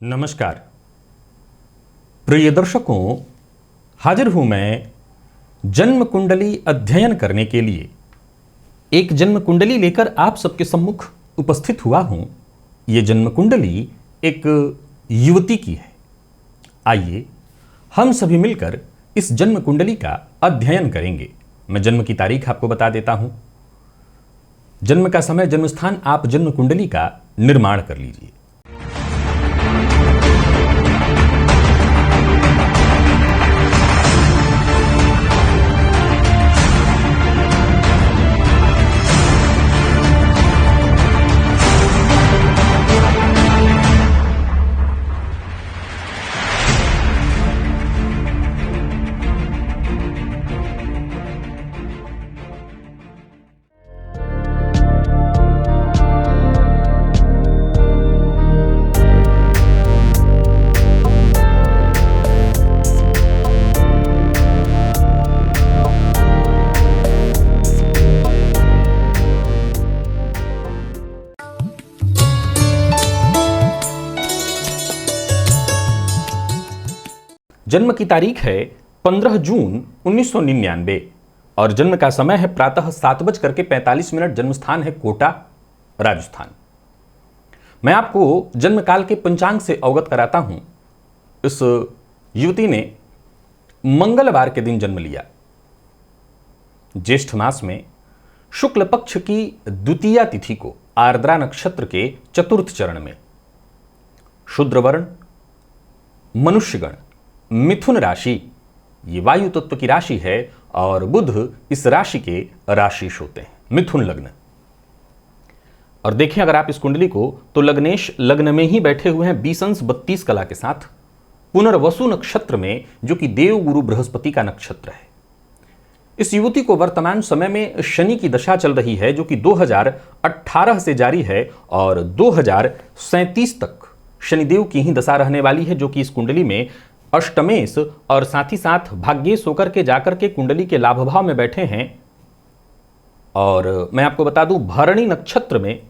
नमस्कार प्रिय दर्शकों, हाजिर हूं मैं जन्म कुंडली अध्ययन करने के लिए। एक जन्म कुंडली लेकर आप सबके सम्मुख उपस्थित हुआ हूं। यह जन्म कुंडली एक युवती की है। आइए हम सभी मिलकर इस जन्म कुंडली का अध्ययन करेंगे। मैं जन्म की तारीख आपको बता देता हूं, जन्म का समय, जन्म स्थान, आप जन्म कुंडली का निर्माण कर लीजिए। जन्म की तारीख है 15 जून 1999 और जन्म का समय है प्रातः 7:45। जन्म स्थान है कोटा, राजस्थान। मैं आपको जन्म काल के पंचांग से अवगत कराता हूं। इस युवती ने मंगलवार के दिन जन्म लिया, ज्येष्ठ मास में शुक्ल पक्ष की द्वितीया तिथि को, आर्द्रा नक्षत्र के चतुर्थ चरण में। शूद्र वर्ण, मनुष्यगण, मिथुन राशि, ये वायु तत्व की राशि है और बुध इस राशि के राशिश होते हैं, मिथुन लग्न। और देखें अगर आप इस कुंडली को तो लग्नेश लग्न में ही बैठे हुए हैं 20 अंश 32 कला के साथ, पुनर्वसु नक्षत्र में, जो कि देव गुरु बृहस्पति का नक्षत्र है। इस युवती को वर्तमान समय में शनि की दशा चल रही है, जो कि 2018 से जारी है और 2037 तक शनिदेव की ही दशा रहने वाली है, जो कि इस कुंडली में अष्टमेश और साथ ही साथ भाग्येश होकर के जाकर के कुंडली के लाभ भाव में बैठे हैं। और मैं आपको बता दूं, भरणी नक्षत्र में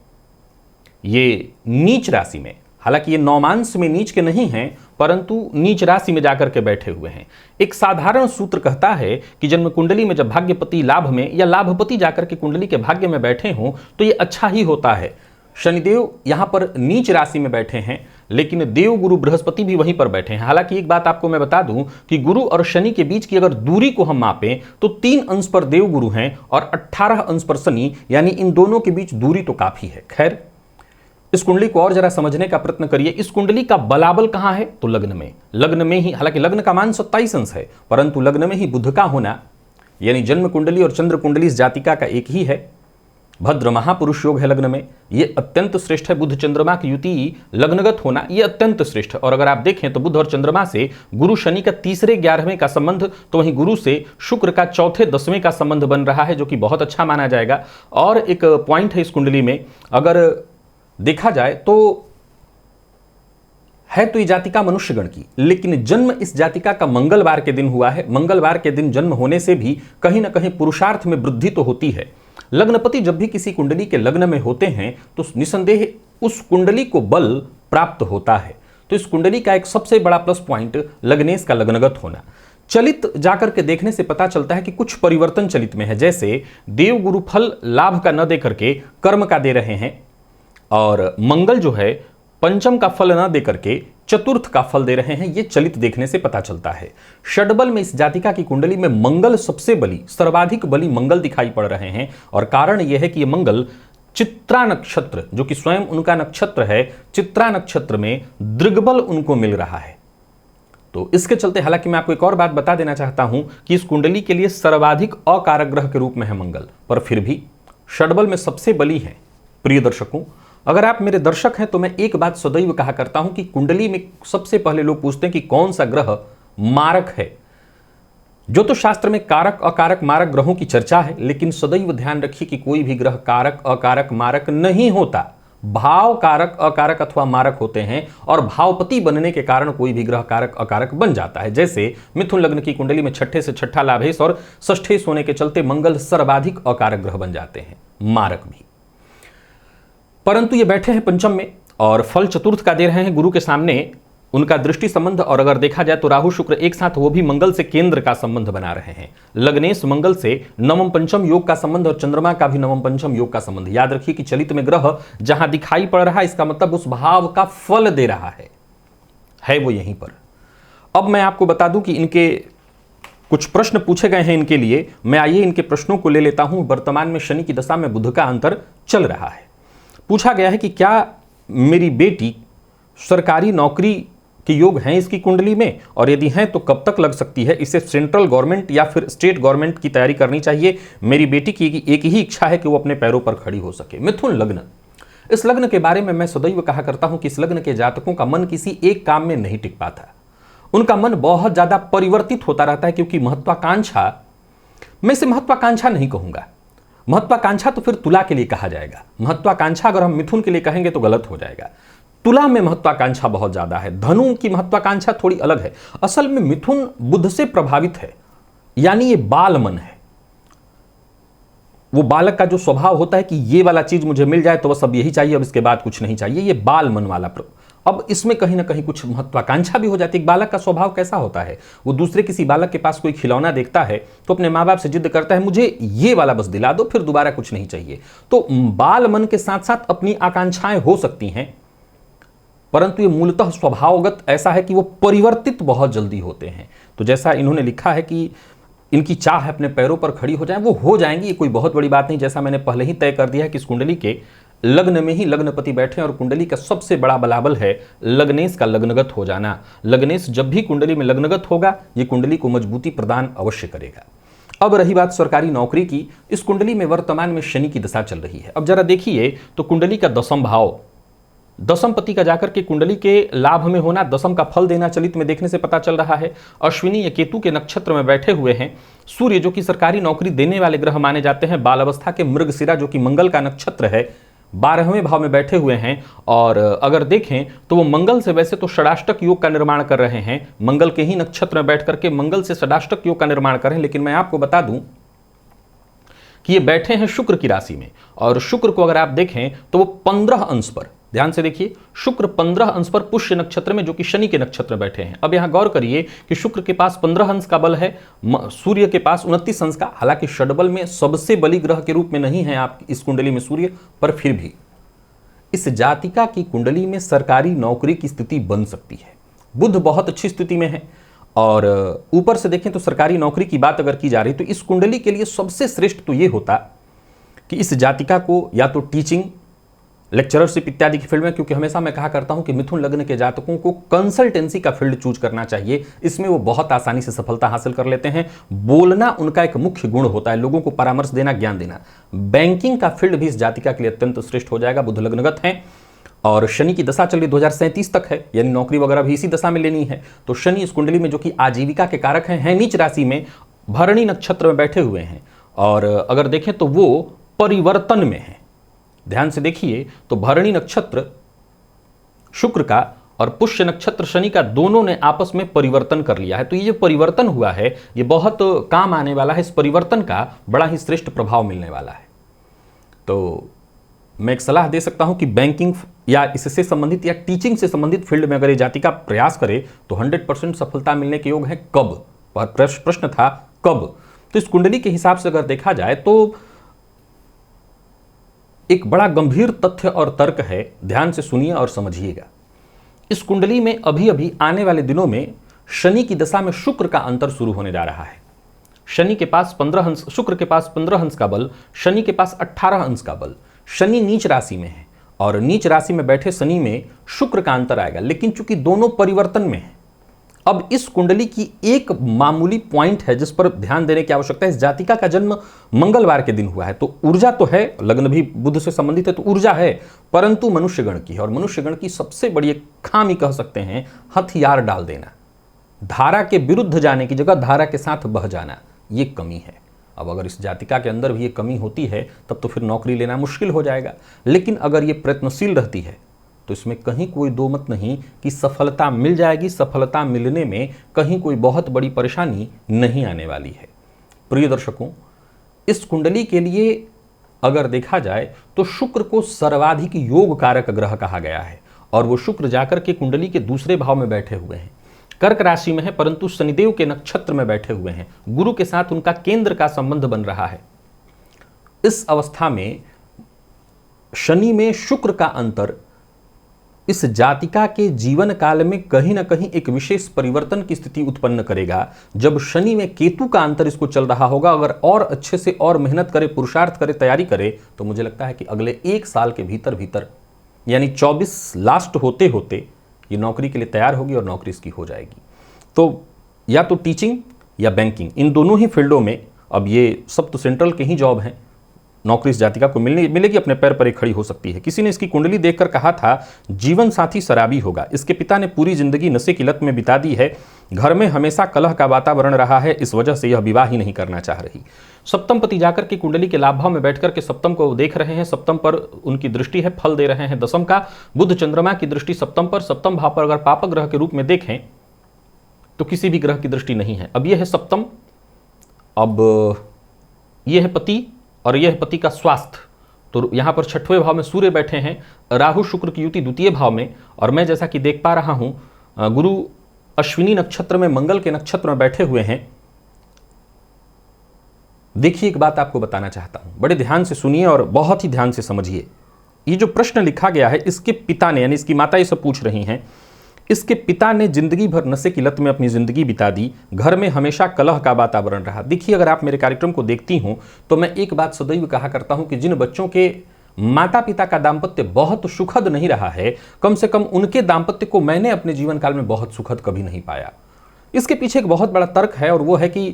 ये नीच राशि में, हालांकि ये नौमांश में नीच के नहीं हैं, परंतु नीच राशि में जाकर के बैठे हुए हैं। एक साधारण सूत्र कहता है कि जन्म कुंडली में जब भाग्यपति लाभ में या लाभपति जाकर के कुंडली के भाग्य में बैठे हों तो ये अच्छा ही होता है। शनिदेव यहां पर नीच राशि में बैठे हैं, लेकिन देव गुरु बृहस्पति भी वहीं पर बैठे हैं। हालांकि एक बात आपको मैं बता दूं कि गुरु और शनि के बीच की अगर दूरी को हम मापें तो 3 अंश पर देव गुरु हैं और 18 अंश पर शनि, यानी इन दोनों के बीच दूरी तो काफी है। खैर, इस कुंडली को और जरा समझने का प्रयत्न करिए। इस कुंडली का बलाबल कहां है? तो लग्न में। लग्न में ही, हालांकि लग्न का मान 27 अंश है, परंतु लग्न में ही बुध का होना, यानी जन्म कुंडली और चंद्र कुंडली इस जातिका का एक ही है। भद्र महापुरुष योग है लग्न में, यह अत्यंत श्रेष्ठ है। बुध चंद्रमा की युति लग्नगत होना यह अत्यंत श्रेष्ठ है। और अगर आप देखें तो बुध और चंद्रमा से गुरु शनि का 3रे 11वें का संबंध, तो वहीं गुरु से शुक्र का 4थे 10वें का संबंध बन रहा है, जो कि बहुत अच्छा माना जाएगा। और एक पॉइंट है इस कुंडली में, अगर देखा जाए तो है तो ये जातिका मनुष्यगण की, लेकिन जन्म इस जातिका का मंगलवार के दिन हुआ है। मंगलवार के दिन जन्म होने से भी कहीं ना कहीं पुरुषार्थ में वृद्धि तो होती है। लग्नपति जब भी किसी कुंडली के लग्न में होते हैं तो निसंदेह उस कुंडली को बल प्राप्त होता है। तो इस कुंडली का एक सबसे बड़ा प्लस पॉइंट लग्नेश का लग्नगत होना। चलित जाकर के देखने से पता चलता है कि कुछ परिवर्तन चलित में है, जैसे देव गुरु फल लाभ का न दे करके कर्म का दे रहे हैं, और मंगल जो है पंचम का फल न दे करके चतुर्थ का फल दे रहे हैं। ये चलित देखने से पता चलता है। षडबल में इस जातिका की कुंडली में मंगल सबसे बली, सर्वाधिक बली मंगल दिखाई पड़ रहे हैं। और कारण यह है कि ये मंगल चित्रा नक्षत्र, जो कि स्वयं उनका नक्षत्र है, चित्रा नक्षत्र में दृग्बल उनको मिल रहा है। तो इसके चलते, हालांकि मैं आपको एक और बात बता देना चाहता हूं कि इस कुंडली के लिए सर्वाधिक अकारक ग्रह के रूप में है मंगल, पर फिर भी षडबल में सबसे बली है। प्रिय दर्शकों, अगर आप मेरे दर्शक हैं तो मैं एक बात सदैव कहा करता हूं कि कुंडली में सबसे पहले लोग पूछते हैं कि कौन सा ग्रह मारक है। जो तो शास्त्र में कारक अकारक मारक ग्रहों की चर्चा है, लेकिन सदैव ध्यान रखिए कि कोई भी ग्रह कारक अकारक मारक नहीं होता। भाव कारक अकारक अथवा मारक होते हैं, और भावपति बनने के कारण कोई भी ग्रह कारक अकारक बन जाता है। जैसे मिथुन लग्न की कुंडली में 6ठे से 6ठा लाभेश और 6ठेश होने के चलते मंगल सर्वाधिक अकारक ग्रह बन जाते हैं, मारक भी। परंतु ये बैठे हैं पंचम में और फल चतुर्थ का दे रहे हैं गुरु के सामने, उनका दृष्टि संबंध, और अगर देखा जाए तो राहु शुक्र एक साथ, वो भी मंगल से केंद्र का संबंध बना रहे हैं। लग्नेश मंगल से नवम पंचम योग का संबंध और चंद्रमा का भी नवम पंचम योग का संबंध। याद रखिए कि चलित में ग्रह जहां दिखाई पड़ रहा है, इसका मतलब उस भाव का फल दे रहा है वो यहीं पर। अब मैं आपको बता दूं कि इनके कुछ प्रश्न पूछे गए हैं इनके लिए। मैं आइए इनके प्रश्नों को ले लेता हूं। वर्तमान में शनि की दशा में बुध का अंतर चल रहा है। पूछा गया है कि क्या मेरी बेटी सरकारी नौकरी के योग हैं इसकी कुंडली में, और यदि हैं तो कब तक लग सकती है, इसे सेंट्रल गवर्नमेंट या फिर स्टेट गवर्नमेंट की तैयारी करनी चाहिए। मेरी बेटी की एक ही इच्छा है कि वो अपने पैरों पर खड़ी हो सके। मिथुन लग्न, इस लग्न के बारे में मैं सदैव कहा करता हूं कि इस लग्न के जातकों का मन किसी एक काम में नहीं टिक पाता। उनका मन बहुत ज्यादा परिवर्तित होता रहता है, क्योंकि महत्वाकांक्षा, मैं इसे महत्वाकांक्षा नहीं कहूंगा, महत्वाकांक्षा तो फिर तुला के लिए कहा जाएगा। महत्वाकांक्षा अगर हम मिथुन के लिए कहेंगे तो गलत हो जाएगा। तुला में महत्वाकांक्षा बहुत ज्यादा है, धनु की महत्वाकांक्षा थोड़ी अलग है। असल में मिथुन बुध से प्रभावित है, यानी ये बाल मन है। वो बालक का जो स्वभाव होता है कि ये वाला चीज मुझे मिल जाए तो बस अब यही चाहिए, अब इसके बाद कुछ नहीं चाहिए, ये बाल मन वाला। अब इसमें कहीं ना कहीं कुछ महत्वाकांक्षा भी हो जाती है। एक बालक का स्वभाव कैसा होता है, वो दूसरे किसी बालक के पास कोई खिलौना देखता है तो अपने माँ बाप से जिद करता है मुझे ये वाला बस दिला दो, फिर दोबारा कुछ नहीं चाहिए। तो बाल मन के साथ साथ अपनी आकांक्षाएं हो सकती हैं, परंतु ये मूलतः स्वभावगत ऐसा है कि वो परिवर्तित बहुत जल्दी होते हैं। तो जैसा इन्होंने लिखा है कि इनकी चाह है अपने पैरों पर खड़ी हो जाए, वो हो जाएंगी, ये कोई बहुत बड़ी बात नहीं। जैसा मैंने पहले ही तय कर दिया है कि इस कुंडली के लग्न में ही लग्नपति बैठे, और कुंडली का सबसे बड़ा बलाबल है लग्नेश का लग्नगत हो जाना। लग्नेश जब भी कुंडली में लग्नगत होगा, ये कुंडली को मजबूती प्रदान अवश्य करेगा। अब रही बात सरकारी नौकरी की, इस कुंडली में वर्तमान में शनि की दशा चल रही है। अब जरा देखिए तो कुंडली का दशम भाव, दशम पति का जाकर के कुंडली के लाभ में होना, दशम का फल देना, चलित में देखने से पता चल रहा है। अश्विनी या केतु के नक्षत्र में बैठे हुए हैं। सूर्य जो कि सरकारी नौकरी देने वाले ग्रह माने जाते हैं, बाल अवस्था के मृगशिरा जो कि मंगल का नक्षत्र है, 12वें भाव में बैठे हुए हैं। और अगर देखें तो वो मंगल से वैसे तो षडाष्टक योग का निर्माण कर रहे हैं, मंगल के ही नक्षत्र में बैठ करके मंगल से षडाष्टक योग का निर्माण कर रहे हैं। लेकिन मैं आपको बता दूं कि ये बैठे हैं शुक्र की राशि में, और शुक्र को अगर आप देखें तो वो 15 अंश पर, ध्यान से देखिए, शुक्र 15 अंश पर पुष्य नक्षत्र में जो कि शनि के नक्षत्र में बैठे हैं। अब यहां गौर करिए कि शुक्र के पास 15 अंश का बल है, सूर्य के पास 29 अंश का। हालांकि षडबल में सबसे बली ग्रह के रूप में नहीं है आप इस कुंडली में सूर्य, पर फिर भी इस जातिका की कुंडली में सरकारी नौकरी की स्थिति बन सकती है। बुध बहुत अच्छी स्थिति में है, और ऊपर से देखें तो सरकारी नौकरी की बात अगर की जा रही तो इस कुंडली के लिए सबसे श्रेष्ठ तो ये होता कि इस जातिका को या तो टीचिंग, लेक्चररशिप इत्यादि की फील्ड में, क्योंकि हमेशा मैं कहा करता हूं कि मिथुन लग्न के जातकों को कंसल्टेंसी का फील्ड चूज करना चाहिए। इसमें वो बहुत आसानी से सफलता हासिल कर लेते हैं। बोलना उनका एक मुख्य गुण होता है, लोगों को परामर्श देना, ज्ञान देना। बैंकिंग का फील्ड भी इस जातिका के लिए अत्यंत श्रेष्ठ हो जाएगा। बुध लग्नगत है और शनि की दशा चल रही 2037 तक है, यानी नौकरी वगैरह भी इसी दशा में लेनी है। तो शनि इस कुंडली में जो कि आजीविका के कारक हैं नीच राशि में, भरणी नक्षत्र में बैठे हुए हैं, और अगर देखें तो वो परिवर्तन में है। ध्यान से देखिए तो भरणी नक्षत्र शुक्र का और पुष्य नक्षत्र शनि का, दोनों ने आपस में परिवर्तन कर लिया है। तो ये जो परिवर्तन हुआ है ये बहुत काम आने वाला है। इस परिवर्तन का बड़ा ही श्रेष्ठ प्रभाव मिलने वाला है। तो मैं एक सलाह दे सकता हूं कि बैंकिंग या इससे संबंधित या टीचिंग से संबंधित फील्ड में अगर ये जातिका प्रयास करे तो 100% सफलता मिलने के योग है। कब, पर प्रश्न था कब। तो इस कुंडली के हिसाब से अगर देखा जाए तो एक बड़ा गंभीर तथ्य और तर्क है, ध्यान से सुनिए और समझिएगा। इस कुंडली में अभी अभी आने वाले दिनों में शनि की दशा में शुक्र का अंतर शुरू होने जा रहा है। शनि के पास 15 अंश, शुक्र के पास 15 अंश का बल, शनि के पास 18 अंश का बल। शनि नीच राशि में है, और नीच राशि में बैठे शनि में शुक्र का अंतर आएगा, लेकिन चूंकि दोनों परिवर्तन में है। अब इस कुंडली की एक मामूली पॉइंट है जिस पर ध्यान देने की आवश्यकता है। इस जातिका का जन्म मंगलवार के दिन हुआ है, तो ऊर्जा तो है, लग्न भी बुध से संबंधित है तो ऊर्जा है, परंतु मनुष्यगण की है। और मनुष्यगण की सबसे बड़ी एक खामी कह सकते हैं हथियार डाल देना, धारा के विरुद्ध जाने की जगह धारा के साथ बह जाना, ये कमी है। अब अगर इस जातिका के अंदर भी ये कमी होती है तब तो फिर नौकरी लेना मुश्किल हो जाएगा। लेकिन अगर ये प्रयत्नशील रहती है तो इसमें कहीं कोई दो मत नहीं कि सफलता मिल जाएगी। सफलता मिलने में कहीं कोई बहुत बड़ी परेशानी नहीं आने वाली है। प्रिय दर्शकों, इस कुंडली के लिए अगर देखा जाए तो शुक्र को सर्वाधिक योग कारक ग्रह कहा गया है, और वो शुक्र जाकर के कुंडली के दूसरे भाव में बैठे हुए हैं, कर्क राशि में है परंतु शनिदेव के नक्षत्र में बैठे हुए हैं, गुरु के साथ उनका केंद्र का संबंध बन रहा है। इस अवस्था में शनि में शुक्र का अंतर इस जातिका के जीवन काल में कहीं ना कहीं एक विशेष परिवर्तन की स्थिति उत्पन्न करेगा। जब शनि में केतु का अंतर इसको चल रहा होगा, अगर और अच्छे से और मेहनत करे, पुरुषार्थ करे, तैयारी करे, तो मुझे लगता है कि अगले 1 साल के भीतर भीतर यानी 24 लास्ट होते होते ये नौकरी के लिए तैयार होगी और नौकरी इसकी हो जाएगी। तो या तो टीचिंग या बैंकिंग, इन दोनों ही फील्डों में, अब ये सब तो सेंट्रल के ही जॉब हैं, नौकरी इस जातिका को मिलेगी, अपने पैर पर एक खड़ी हो सकती है। किसी ने इसकी कुंडली देखकर कहा था जीवन साथी शराबी होगा, इसके पिता ने पूरी जिंदगी नशे की लत में बिता दी है, घर में हमेशा कलह का वातावरण रहा है, इस वजह से यह विवाह ही नहीं करना चाह रही। सप्तम पति जाकर के कुंडली के लाभ भाव में बैठकर के सप्तम को देख रहे हैं, सप्तम पर उनकी दृष्टि है, फल दे रहे हैं दशम का। बुध चंद्रमा की दृष्टि सप्तम पर, सप्तम भाव पर अगर पाप ग्रह के रूप में देखें तो किसी भी ग्रह की दृष्टि नहीं है। अब यह है सप्तम, अब यह है पति और यह है पति का स्वास्थ्य। तो यहां पर 6वें भाव में सूर्य बैठे हैं, राहु शुक्र की युति द्वितीय भाव में, और मैं जैसा कि देख पा रहा हूं गुरु अश्विनी नक्षत्र में मंगल के नक्षत्र में बैठे हुए हैं। देखिए, एक बात आपको बताना चाहता हूं, बड़े ध्यान से सुनिए और बहुत ही ध्यान से समझिए। ये जो प्रश्न लिखा गया है, इसके पिता ने यानी इसकी माता ये सब पूछ रही हैं, इसके पिता ने जिंदगी भर नशे की लत में अपनी जिंदगी बिता दी, घर में हमेशा कलह का वातावरण रहा। देखिए, अगर आप मेरे कार्यक्रम को देखती हो तो मैं एक बात सदैव कहा करता हूं कि जिन बच्चों के माता पिता का दाम्पत्य बहुत सुखद नहीं रहा है, कम से कम उनके दाम्पत्य को मैंने अपने जीवन काल में बहुत सुखद कभी नहीं पाया। इसके पीछे एक बहुत बड़ा तर्क है, और वो है कि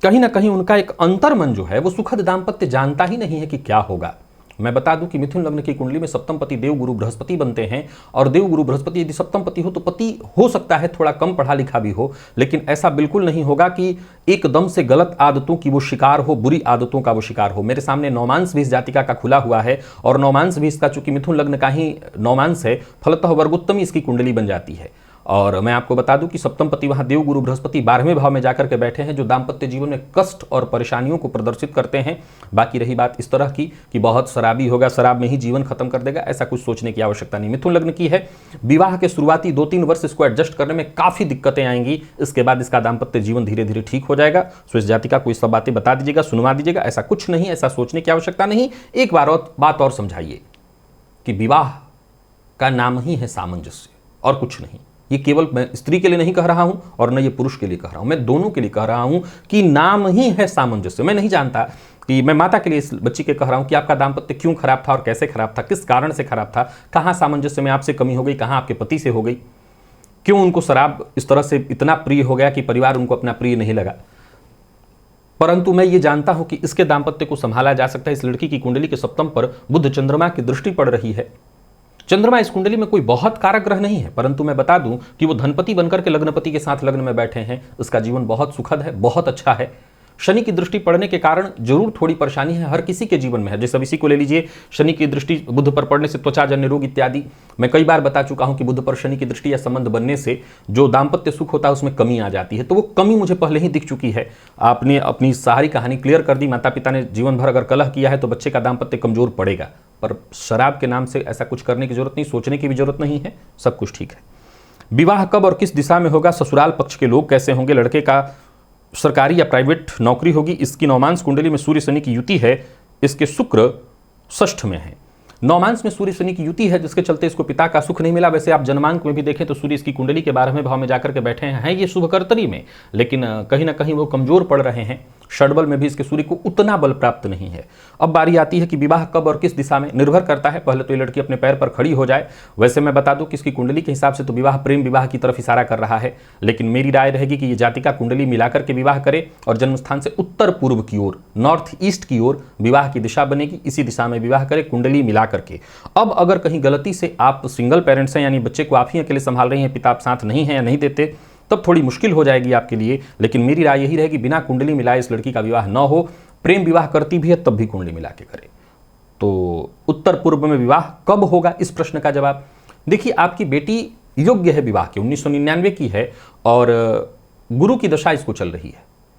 कहीं ना कहीं उनका एक अंतर्मन जो है वो सुखद दाम्पत्य जानता ही नहीं है कि क्या होगा। मैं बता दूं कि मिथुन लग्न की कुंडली में सप्तम पति देव गुरु बृहस्पति बनते हैं, और देव गुरु बृहस्पति यदि सप्तम पति हो तो पति हो सकता है थोड़ा कम पढ़ा लिखा भी हो, लेकिन ऐसा बिल्कुल नहीं होगा कि एकदम से गलत आदतों की वो शिकार हो, बुरी आदतों का वो शिकार हो। मेरे सामने नौमांस भी इस जातिका का खुला हुआ है, और नौमांस भी इसका चूंकि मिथुन लग्न का ही नौमांस है, फलतः वर्गोत्तमी इसकी कुंडली बन जाती है। और मैं आपको बता दूं कि सप्तम पति वहां देव गुरु बृहस्पति 12वें भाव में जाकर के बैठे हैं, जो दाम्पत्य जीवन में कष्ट और परेशानियों को प्रदर्शित करते हैं। बाकी रही बात इस तरह की कि बहुत शराबी होगा, शराब में ही जीवन खत्म कर देगा, ऐसा कुछ सोचने की आवश्यकता नहीं। मिथुन लग्न की है, विवाह के शुरुआती 2-3 वर्ष इसको एडजस्ट करने में काफी दिक्कतें आएंगी, इसके बाद इसका दाम्पत्य जीवन धीरे धीरे ठीक हो जाएगा। सो इस जातिका को ये सब बातें बता दीजिएगा, सुनवा दीजिएगा, ऐसा कुछ नहीं, ऐसा सोचने की आवश्यकता नहीं। एक बात और समझाइए कि विवाह का नाम ही है सामंजस्य और कुछ नहीं। ये केवल मैं स्त्री के लिए नहीं कह रहा हूं और न ये पुरुष के लिए कह रहा हूं, मैं दोनों के लिए कह रहा हूं कि नाम ही है सामंजस्य। मैं नहीं जानता कि मैं माता के लिए इस बच्ची के कह रहा हूं कि आपका दाम्पत्य क्यों खराब था और कैसे खराब था, किस कारण से खराब था, कहां सामंजस्य में आपसे कमी हो गई, कहां आपके पति से हो गई, क्यों उनको शराब इस तरह से इतना प्रिय हो गया कि परिवार उनको अपना प्रिय नहीं लगा। परंतु मैं ये जानता हूं कि इसके दाम्पत्य को संभाला जा सकता है। इस लड़की की कुंडली के सप्तम पर बुध चंद्रमा की दृष्टि पड़ रही है। चंद्रमा इस कुंडली में कोई बहुत कारक ग्रह नहीं है, परंतु मैं बता दूं कि वो धनपति बनकर के लग्नपति के साथ लग्न में बैठे हैं। उसका जीवन बहुत सुखद है, बहुत अच्छा है। शनि की दृष्टि पड़ने के कारण जरूर थोड़ी परेशानी है, हर किसी के जीवन में है। जैसे अब इसी को ले लीजिए, शनि की दृष्टि बुध पर पड़ने से त्वचाजन्य रोग इत्यादि। मैं कई बार बता चुका हूं कि बुध पर शनि की दृष्टि या संबंध बनने से जो दाम्पत्य सुख होता है उसमें कमी आ जाती है, तो वो कमी मुझे पहले ही दिख चुकी है। आपने अपनी सारी कहानी क्लियर कर दी। माता पिता ने जीवन भर अगर कलह किया है तो बच्चे का दाम्पत्य कमजोर पड़ेगा, पर शराब के नाम से ऐसा कुछ करने की जरूरत नहीं, सोचने की भी जरूरत नहीं है, सब कुछ ठीक है। विवाह कब और किस दिशा में होगा, ससुराल पक्ष के लोग कैसे होंगे, लड़के का सरकारी या प्राइवेट नौकरी होगी। इसकी नौमांस कुंडली में सूर्य शनि की युति है, इसके शुक्र षष्ठ में है। नौमांस में सूर्य शनि की युति है, जिसके चलते इसको पिता का सुख नहीं मिला। वैसे आप जन्मांक में भी देखें तो सूर्य इसकी कुंडली के 12वें भाव में जाकर के बैठे हैं ये शुभकर्तरी में, लेकिन कहीं ना कहीं वो कमजोर पड़ रहे हैं। षडबल में भी इसके सूर्य को उतना बल प्राप्त नहीं है। अब बारी आती है कि विवाह कब और किस दिशा में, निर्भर करता है पहले तो ये लड़की अपने पैर पर खड़ी हो जाए। वैसे मैं बता दूं कि इसकी कुंडली के हिसाब से तो विवाह प्रेम विवाह की तरफ इशारा कर रहा है, लेकिन मेरी राय रहेगी कि ये जातिका कुंडली मिलाकर के विवाह करे और जन्मस्थान से उत्तर पूर्व की ओर, नॉर्थ ईस्ट की ओर विवाह की दिशा बनेगी, इसी दिशा में विवाह करे कुंडली मिला करके। अब अगर कहीं गलती से आप सिंगल पेरेंट्स हैं, यानी बच्चे को आप ही अकेले संभाल रही हैं, पिता आप साथ नहीं है या नहीं देते, तब थोड़ी मुश्किल हो जाएगी आपके लिए। लेकिन मेरी राय यही रहेगी बिना कुंडली मिलाए इस लड़की का विवाह न हो। प्रेम विवाह करती भी है तब भी कुंडली मिला के करे। तो उत्तर पूर्व में विवाह कब होगा, इस प्रश्न का जवाब देखिए, आपकी बेटी योग्य है विवाह की, 1999 की है और गुरु की दशा इसको चल रही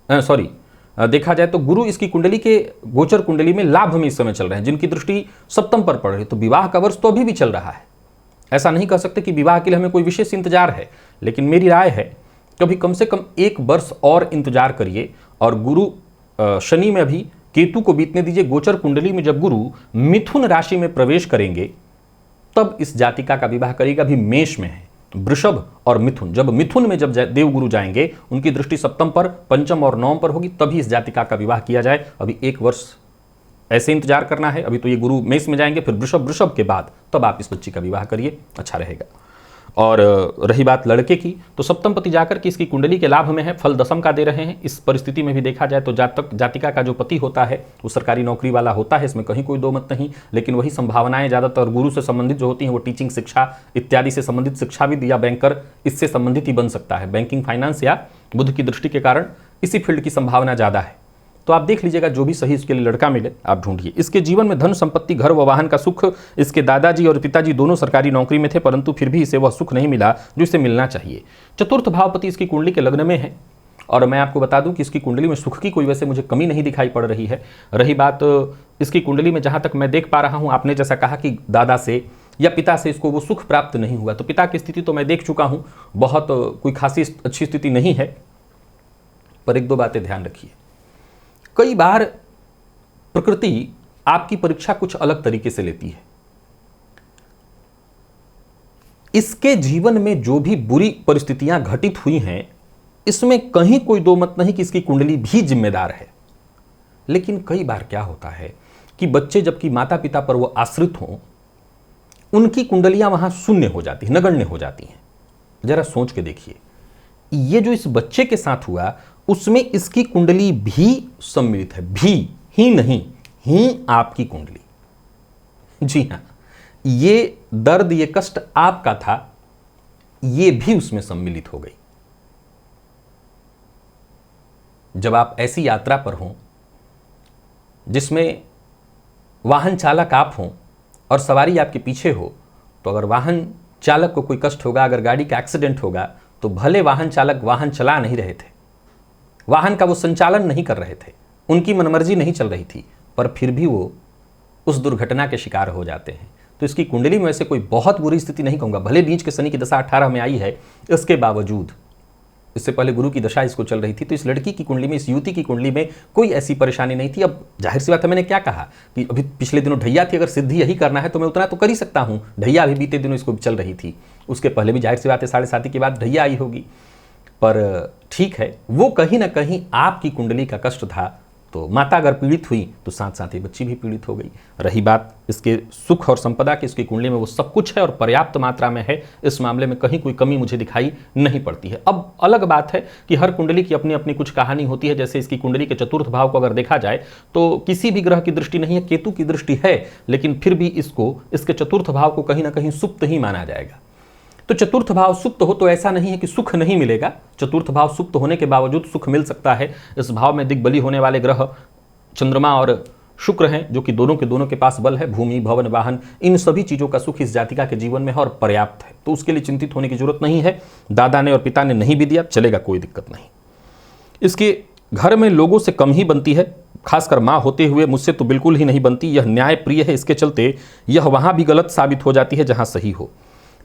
है। देखा जाए तो गुरु इसकी कुंडली के गोचर कुंडली में लाभ में इस समय चल रहे हैं, जिनकी दृष्टि सप्तम पर पड़ रही है, तो विवाह का वर्ष तो अभी भी चल रहा है। ऐसा नहीं कह सकते कि विवाह के लिए हमें कोई विशेष इंतजार है, लेकिन मेरी राय है कभी कम से कम 1 वर्ष और इंतजार करिए। और गुरु शनि में भी केतु को बीतने दीजिए। गोचर कुंडली में जब गुरु मिथुन राशि में प्रवेश करेंगे तब इस जातिका का विवाह करेगा। अभी मेष में है, वृषभ और मिथुन, जब मिथुन में जब देवगुरु जाएंगे, उनकी दृष्टि सप्तम पर, पंचम और नवम पर होगी, तभी इस जातिका का विवाह किया जाए। अभी 1 वर्ष ऐसे इंतजार करना है। अभी तो ये गुरु मेष में जाएंगे, फिर वृषभ के बाद तब आप इस बच्ची का विवाह करिए, अच्छा रहेगा। और रही बात लड़के की, तो सप्तम पति जाकर के इसकी कुंडली के लाभ में है, फल दशम का दे रहे हैं। इस परिस्थिति में भी देखा जाए तो जातिका का जो पति होता है वो सरकारी नौकरी वाला होता है, इसमें कहीं कोई दो मत नहीं। लेकिन वही संभावनाएं ज़्यादातर गुरु से संबंधित जो होती हैं वो टीचिंग शिक्षा इत्यादि से संबंधित, शिक्षाविद या बैंकर इससे संबंधित ही बन सकता है। बैंकिंग, फाइनेंस या बुध की दृष्टि के कारण इसी फील्ड की संभावना ज़्यादा है। तो आप देख लीजिएगा जो भी सही इसके लिए लड़का मिले आप ढूंढिए। इसके जीवन में धन संपत्ति, घर व वाहन का सुख, इसके दादाजी और पिताजी दोनों सरकारी नौकरी में थे, परंतु फिर भी इसे वह सुख नहीं मिला जो इसे मिलना चाहिए। चतुर्थ भावपति इसकी कुंडली के लग्न में है, और मैं आपको बता दूं कि इसकी कुंडली में सुख की कोई वैसे मुझे कमी नहीं दिखाई पड़ रही है। रही बात इसकी कुंडली में जहां तक मैं देख पा रहा हूं, आपने जैसा कहा कि दादा से या पिता से इसको वो सुख प्राप्त नहीं हुआ, तो पिता की स्थिति तो मैं देख चुका हूं, बहुत कोई खासी अच्छी स्थिति नहीं है। पर 1-2 बातें ध्यान रखिए। कई बार प्रकृति आपकी परीक्षा कुछ अलग तरीके से लेती है। इसके जीवन में जो भी बुरी परिस्थितियां घटित हुई हैं, इसमें कहीं कोई दो मत नहीं कि इसकी कुंडली भी जिम्मेदार है। लेकिन कई बार क्या होता है कि बच्चे जबकि माता पिता पर वो आश्रित हों, उनकी कुंडलियां वहां शून्य हो जाती हैं, नगण्य हो जाती हैं। जरा सोच के देखिए, ये जो इस बच्चे के साथ हुआ उसमें इसकी कुंडली भी सम्मिलित है, भी ही नहीं, ही आपकी कुंडली। जी हां, ये दर्द, ये कष्ट आपका था, ये भी उसमें सम्मिलित हो गई। जब आप ऐसी यात्रा पर हों जिसमें वाहन चालक आप हों और सवारी आपके पीछे हो, तो अगर वाहन चालक को कोई कष्ट होगा, अगर गाड़ी का एक्सीडेंट होगा, तो भले वाहन चालक वाहन चला नहीं रहे थे, वाहन का वो संचालन नहीं कर रहे थे, उनकी मनमर्जी नहीं चल रही थी, पर फिर भी वो उस दुर्घटना के शिकार हो जाते हैं। तो इसकी कुंडली में ऐसे कोई बहुत बुरी स्थिति नहीं कहूँगा, भले बीच के शनि की दशा 18 में आई है, इसके बावजूद इससे पहले गुरु की दशा इसको चल रही थी, तो इस लड़की की कुंडली में, इस युवती की कुंडली में कोई ऐसी परेशानी नहीं थी। अब जाहिर सी बात है, मैंने क्या कहा कि अभी पिछले दिनों ढैया थी, अगर सिद्धि यही करना है तो मैं उतना तो कर ही सकता हूँ। ढैया अभी बीते दिनों इसको चल रही थी, उसके पहले भी जाहिर सी बात है 7.5 के बाद ढैया आई होगी। पर ठीक है, वो कहीं ना कहीं आपकी कुंडली का कष्ट था, तो माता अगर पीड़ित हुई तो साथ साथ ही बच्ची भी पीड़ित हो गई। रही बात इसके सुख और संपदा की, इसकी कुंडली में वो सब कुछ है और पर्याप्त मात्रा में है, इस मामले में कहीं कोई कमी मुझे दिखाई नहीं पड़ती है। अब अलग बात है कि हर कुंडली की अपनी अपनी कुछ कहानी होती है। जैसे इसकी कुंडली के चतुर्थ भाव को अगर देखा जाए तो किसी भी ग्रह की दृष्टि नहीं है, केतु की दृष्टि है, लेकिन फिर भी इसको, इसके चतुर्थ भाव को कहीं ना कहीं सुप्त ही माना जाएगा। तो चतुर्थ भाव सुप्त हो तो ऐसा नहीं है कि सुख नहीं मिलेगा, चतुर्थ भाव सुप्त होने के बावजूद सुख मिल सकता है। इस भाव में दिग्बली होने वाले ग्रह चंद्रमा और शुक्र हैं, जो कि दोनों के दोनों के पास बल है, भूमि, भवन, वाहन, इन सभी चीज़ों का सुख इस जातिका के जीवन में है और पर्याप्त है, तो उसके लिए चिंतित होने की जरूरत नहीं है। दादा ने और पिता ने नहीं भी दिया, चलेगा, कोई दिक्कत नहीं। इसके घर में लोगों से कम ही बनती है, खासकर माँ होते हुए मुझसे तो बिल्कुल ही नहीं बनती। यह न्याय प्रिय है, इसके चलते यह वहाँ भी गलत साबित हो जाती है जहाँ सही हो।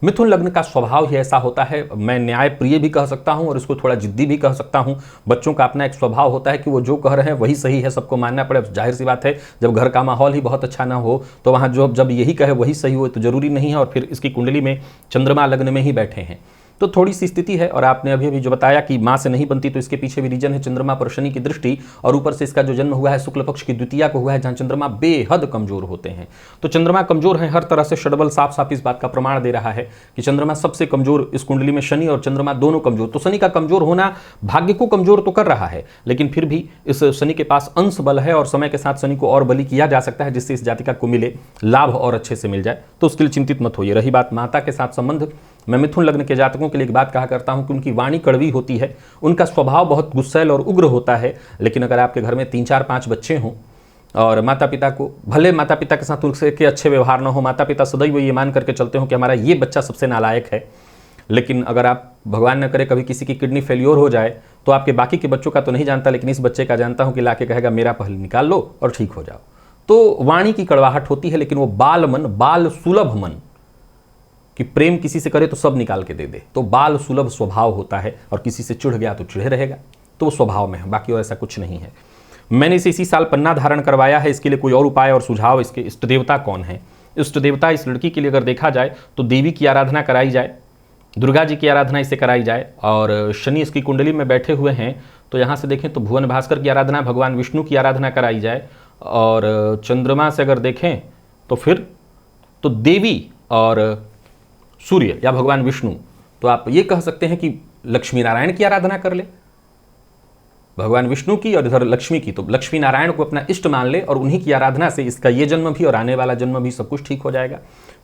मिथुन लग्न का स्वभाव ही ऐसा होता है, मैं न्याय प्रिय भी कह सकता हूं और इसको थोड़ा जिद्दी भी कह सकता हूं। बच्चों का अपना एक स्वभाव होता है कि वो जो कह रहे हैं वही सही है, सबको मानना पड़े। जाहिर सी बात है, जब घर का माहौल ही बहुत अच्छा ना हो तो वहाँ जब यही कहे वही सही हो तो जरूरी नहीं है। और फिर इसकी कुंडली में चंद्रमा लग्न में ही बैठे हैं, तो थोड़ी सी स्थिति है। और आपने अभी अभी जो बताया कि माँ से नहीं बनती, तो इसके पीछे भी रीजन है चंद्रमा पर शनि की दृष्टि, और ऊपर से इसका जो जन्म हुआ है शुक्ल पक्ष की द्वितीया को हुआ है, जहाँ चंद्रमा बेहद कमजोर होते हैं। तो चंद्रमा कमजोर है हर तरह से, षडबल साफ साफ इस बात का प्रमाण दे रहा है कि चंद्रमा सबसे कमजोर इस कुंडली में, शनि और चंद्रमा दोनों कमजोर। तो शनि का कमजोर होना भाग्य को कमजोर तो कर रहा है, लेकिन फिर भी इस शनि के पास अंश बल है और समय के साथ शनि को और बली किया जा सकता है, जिससे इस जातिका को मिले लाभ और अच्छे से मिल जाए, तो उसके लिए चिंतित मत होइए। रही बात माता के साथ संबंध, मैं मिथुन लग्न के जातकों के लिए एक बात कहा करता हूं कि उनकी वाणी कड़वी होती है, उनका स्वभाव बहुत गुस्सैल और उग्र होता है। लेकिन अगर आपके घर में 3, 4, 5 बच्चे हों और माता पिता को, भले माता पिता के साथ उनसे के अच्छे व्यवहार ना हो, माता पिता सदैव ये मान करके चलते हो कि हमारा ये बच्चा सबसे नालायक है, लेकिन अगर आप, भगवान न करे, कभी किसी की किडनी फेल्योर हो जाए तो आपके बाकी के बच्चों का तो नहीं जानता, लेकिन इस बच्चे का जानता हूँ कि लाके कहेगा मेरा पहले निकाल लो और ठीक हो जाओ। तो वाणी की कड़वाहट होती है, लेकिन वो बाल मन, बाल सुलभ मन कि प्रेम किसी से करे तो सब निकाल के दे दे, तो बाल सुलभ स्वभाव होता है और किसी से चिढ़ गया तो चिढ़े रहेगा, तो वो स्वभाव में है, बाकी और ऐसा कुछ नहीं है। मैंने इसे इसी साल पन्ना धारण करवाया है। इसके लिए कोई और उपाय और सुझाव, इसके इष्ट देवता कौन है? इष्ट देवता इस लड़की के लिए अगर देखा जाए तो देवी की आराधना कराई जाए, दुर्गा जी की आराधना इसे कराई जाए, और शनि इसकी कुंडली में बैठे हुए हैं तो यहाँ से देखें तो भुवन भास्कर की आराधना, भगवान विष्णु की आराधना कराई जाए, और चंद्रमा से अगर देखें तो फिर तो देवी और सूर्य या भगवान विष्णु, तो आप ये कह सकते हैं कि लक्ष्मी नारायण की आराधना कर ले, भगवान विष्णु की और इधर लक्ष्मी की, तो लक्ष्मी नारायण को अपना इष्ट मान ले और उन्हीं की आराधना से इसका ये जन्म भी और आने वाला जन्म भी सब कुछ ठीक हो जाएगा।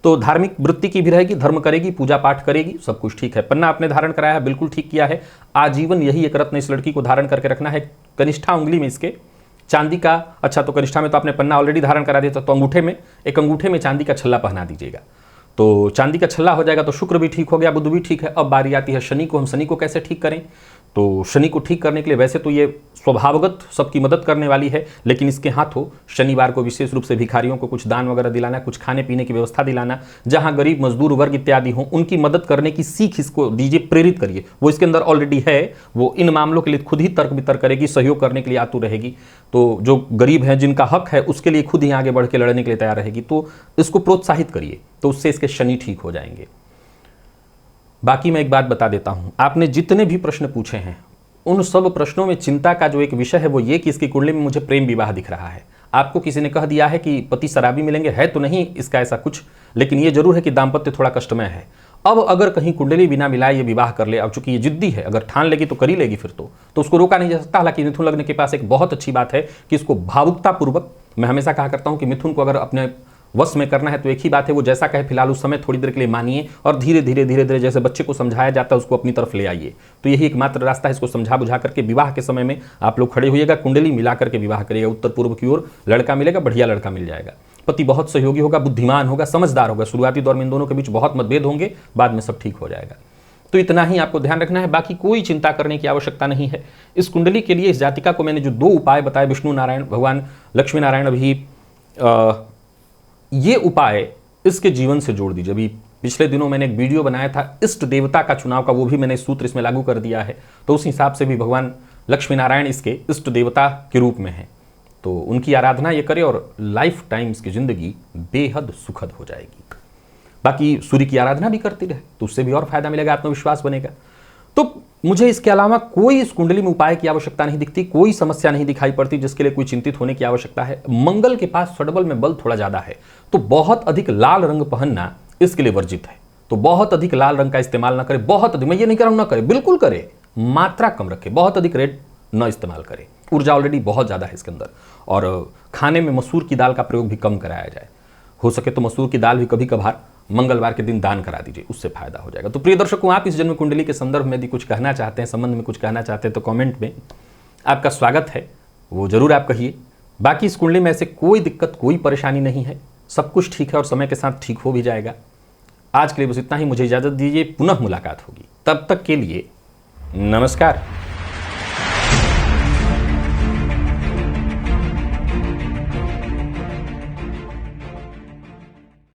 तो धार्मिक वृत्ति की भी रहेगी, धर्म करेगी, पूजा पाठ करेगी, सब कुछ ठीक है। पन्ना आपने धारण कराया, बिल्कुल ठीक किया है। आजीवन यही एक रत्न इस लड़की को धारण करके रखना है। कनिष्ठा उंगली में इसके चांदी का, अच्छा तो कनिष्ठा में तो आपने पन्ना ऑलरेडी धारण करा दिया था, तो अंगूठे में, एक अंगूठे में चांदी का छल्ला पहना दीजिएगा, तो चांदी का छल्ला हो जाएगा। तो शुक्र भी ठीक हो गया, बुध भी ठीक है। अब बारी आती है शनि को। हम शनि को कैसे ठीक करें? तो शनि को ठीक करने के लिए वैसे तो ये स्वभावगत सबकी मदद करने वाली है, लेकिन इसके हाथों शनिवार को विशेष रूप से भिखारियों को कुछ दान वगैरह दिलाना, कुछ खाने पीने की व्यवस्था दिलाना, जहां गरीब मजदूर वर्ग इत्यादि हों उनकी मदद करने की सीख इसको दीजिए, प्रेरित करिए। वो इसके अंदर ऑलरेडी है, वो इन मामलों के लिए खुद ही तर्क वितर्क करेगी, सहयोग करने के लिए आतुर रहेगी। तो जो गरीब हैं, जिनका हक है, उसके लिए खुद ही आगे बढ़ के लड़ने के लिए तैयार रहेगी। तो इसको प्रोत्साहित करिए, तो उससे इसके शनि ठीक हो जाएंगे। बाकी मैं एक बात बता देता हूं, आपने जितने भी प्रश्न पूछे हैं उन सब प्रश्नों में चिंता का जो एक विषय है वो ये कि इसकी कुंडली में मुझे प्रेम विवाह दिख रहा है। आपको किसी ने कह दिया है कि पति शराबी मिलेंगे, है तो नहीं इसका ऐसा कुछ, लेकिन ये जरूर है कि दाम्पत्य थोड़ा कष्टमय है। अब अगर कहीं कुंडली बिना मिलाए ये विवाह कर ले, अब चूंकि ये जिद्दी है, अगर ठान लेगी तो कर ही लेगी, फिर तो उसको रोका नहीं जा सकता। हालांकि मिथुन लग्न के पास एक बहुत अच्छी बात है कि इसको भावुकतापूर्वक, मैं हमेशा कहा करता हूं कि मिथुन को अगर अपने वश में करना है तो एक ही बात है, वो जैसा कहे फिलहाल उस समय थोड़ी देर के लिए मानिए और धीरे धीरे जैसे बच्चे को समझाया जाता है उसको अपनी तरफ ले आइए। तो यही एकमात्र रास्ता है, इसको समझा बुझा करके विवाह के समय में आप लोग खड़े होइएगा, कुंडली मिला करके विवाह करिएगा। उत्तर पूर्व की ओर लड़का मिलेगा, बढ़िया लड़का मिल जाएगा। पति बहुत सहयोगी होगा, बुद्धिमान होगा, समझदार होगा। शुरुआती दौर में इन दोनों के बीच बहुत मतभेद होंगे, बाद में सब ठीक हो जाएगा। तो इतना ही आपको ध्यान रखना है, बाकी कोई चिंता करने की आवश्यकता नहीं है। इस कुंडली के लिए इस जातिका को मैंने जो 2 उपाय बताए, विष्णु नारायण, भगवान लक्ष्मी नारायण, अभी ये उपाय इसके जीवन से जोड़ दीजिए। अभी पिछले दिनों मैंने एक वीडियो बनाया था इष्ट देवता का चुनाव का, वो भी मैंने सूत्र इसमें लागू कर दिया है। तो उस हिसाब से भी भगवान लक्ष्मी नारायण इसके इष्ट देवता के रूप में हैं, तो उनकी आराधना ये करे और लाइफ टाइम इसकी जिंदगी बेहद सुखद हो जाएगी। बाकी सूर्य की आराधना भी करती रहे तो उससे भी और फायदा मिलेगा, आत्मविश्वास बनेगा। तो मुझे इसके अलावा कोई इस कुंडली में उपाय की आवश्यकता नहीं दिखती, कोई समस्या नहीं दिखाई पड़ती जिसके लिए कोई चिंतित होने की आवश्यकता है। मंगल के पास षड्बल में बल थोड़ा ज्यादा है, तो बहुत अधिक लाल रंग पहनना इसके लिए वर्जित है। तो बहुत अधिक लाल रंग का इस्तेमाल ना करे, बहुत अधिक, मैं ये नहीं कह रहा हूं ना करे, बिल्कुल करे, मात्रा कम रखे, बहुत अधिक रेड न इस्तेमाल करे। ऊर्जा ऑलरेडी बहुत ज्यादा है इसके अंदर। और खाने में मसूर की दाल का प्रयोग भी कम कराया जाए, हो सके तो मसूर की दाल भी कभी कभार मंगलवार के दिन दान करा दीजिए, उससे फायदा हो जाएगा। तो प्रिय दर्शकों, आप इस जन्म कुंडली के संदर्भ में यदि कुछ कहना चाहते हैं, संबंध में कुछ कहना चाहते हैं, तो कमेंट में आपका स्वागत है, वो जरूर आप कहिए। बाकी इस कुंडली में ऐसे कोई दिक्कत, कोई परेशानी नहीं है, सब कुछ ठीक है और समय के साथ ठीक हो भी जाएगा। आज के लिए बस इतना ही, मुझे इजाजत दीजिए, पुनः मुलाकात होगी, तब तक के लिए नमस्कार।